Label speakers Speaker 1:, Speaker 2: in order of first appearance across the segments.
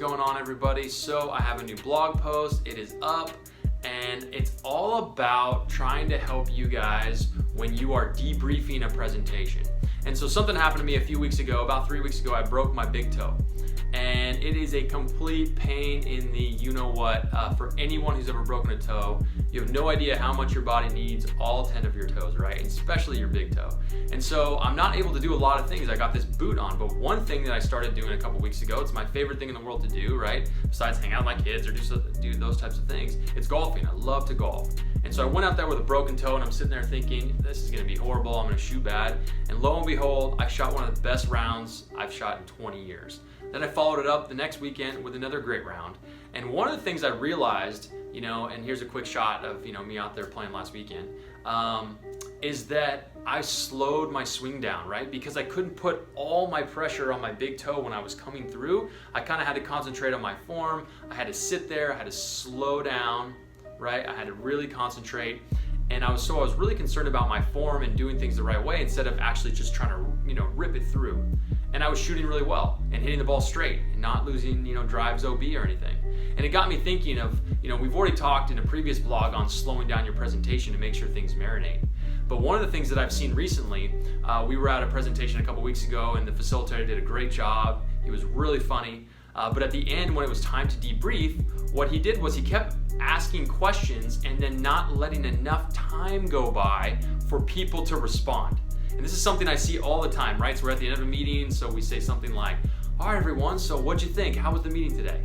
Speaker 1: going on, everybody? So I have a new blog post. It is up and it's all about trying to help you guys when you are debriefing a presentation. And so something happened to me a few weeks ago, about 3 weeks ago. I broke my big toe. And it is a complete pain in the you-know-what for anyone who's ever broken a toe. You have no idea how much your body needs all 10 of your toes, right? And especially your big toe. And so I'm not able to do a lot of things. I got this boot on, but one thing that I started doing a couple weeks ago, it's my favorite thing in the world to do, right? Besides hang out with my kids or do those types of things, it's golfing. I love to golf. And so I went out there with a broken toe and I'm sitting there thinking, this is gonna be horrible, I'm gonna shoot bad. And lo and behold, I shot one of the best rounds I've shot in 20 years. Then I followed it up the next weekend with another great round. And one of the things I realized, and here's a quick shot of, me out there playing last weekend, is that I slowed my swing down, right? Because I couldn't put all my pressure on my big toe when I was coming through. I kind of had to concentrate on my form. I had to sit there, I had to slow down, right? I had to really concentrate. And I was really concerned about my form and doing things the right way instead of actually just trying to, rip it through. And I was shooting really well and hitting the ball straight and not losing, drives OB or anything. And it got me thinking of, we've already talked in a previous blog on slowing down your presentation to make sure things marinate. But one of the things that I've seen recently, we were at a presentation a couple weeks ago and the facilitator did a great job. He was really funny. But at the end, when it was time to debrief, what he did was he kept asking questions and then not letting enough time go by for people to respond. And this is something I see all the time, right? So we're at the end of a meeting, so we say something like, all right, everyone, so what'd you think? How was the meeting today?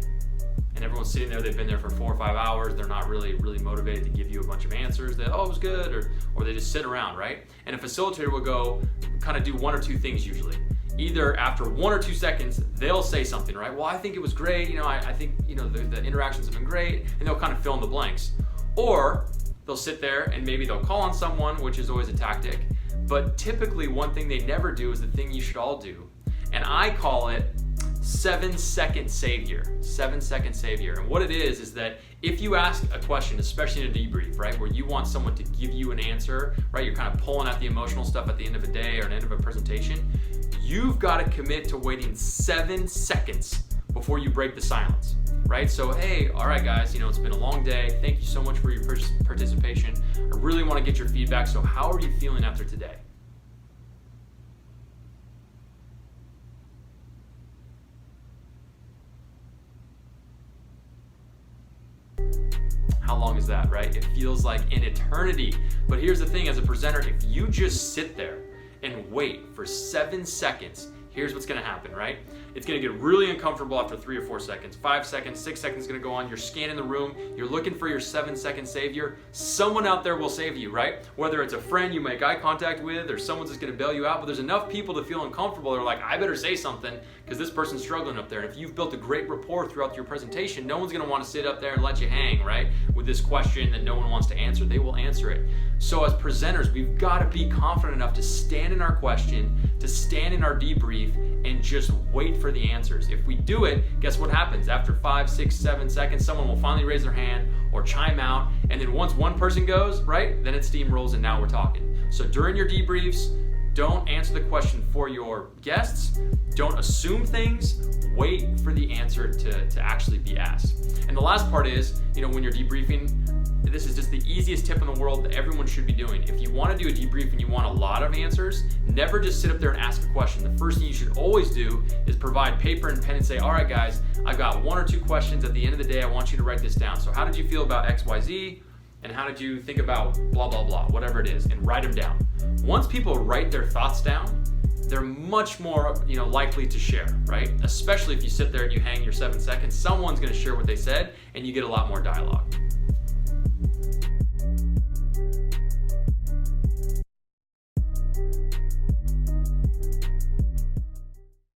Speaker 1: And everyone's sitting there, they've been there for 4 or 5 hours, they're not really motivated to give you a bunch of answers that, it was good, or they just sit around, right? And a facilitator will go kind of do one or two things usually. Either after 1 or 2 seconds, they'll say something, right? Well, I think it was great, I think, the interactions have been great, and they'll kind of fill in the blanks. Or they'll sit there and maybe they'll call on someone, which is always a tactic. But typically one thing they never do is the thing you should all do. And I call it 7-second savior. 7-second savior. And what it is that if you ask a question, especially in a debrief, right, where you want someone to give you an answer, right, you're kind of pulling out the emotional stuff at the end of a day or an end of a presentation, you've got to commit to waiting 7 seconds before you break the silence, right? So, hey, all right, guys, it's been a long day. Thank you so much for your participation. I really want to get your feedback. So how are you feeling after today? How long is that, right? It feels like an eternity. But here's the thing, as a presenter, if you just sit there and wait for 7 seconds, here's what's gonna happen, right? It's gonna get really uncomfortable after 3 or 4 seconds. 5 seconds, 6 seconds is gonna go on. You're scanning the room. You're looking for your 7-second savior. Someone out there will save you, right? Whether it's a friend you make eye contact with or someone's just gonna bail you out, but there's enough people to feel uncomfortable. They're like, I better say something because this person's struggling up there. And if you've built a great rapport throughout your presentation, no one's gonna wanna sit up there and let you hang, right? With this question that no one wants to answer, they will answer it. So as presenters, we've gotta be confident enough to stand in our question, to stand in our debrief, and just wait for the answers. If we do it, guess what happens? After 5, 6, 7 seconds, someone will finally raise their hand or chime out. And then once one person goes, right, then it steamrolls and now we're talking. So during your debriefs, don't answer the question for your guests. Don't assume things. Wait for the answer to actually be asked. And the last part is, when you're debriefing, this is just the easiest tip in the world that everyone should be doing. If you want to do a debrief and you want a lot of answers, never just sit up there and ask a question. The first thing you should always do is provide paper and pen and say, all right, guys, I've got 1 or 2 questions at the end of the day. I want you to write this down. So how did you feel about XYZ? And how did you think about blah, blah, blah, whatever it is, and write them down. Once people write their thoughts down, they're much more likely to share, right? Especially if you sit there and you hang your 7 seconds, someone's gonna share what they said and you get a lot more dialogue.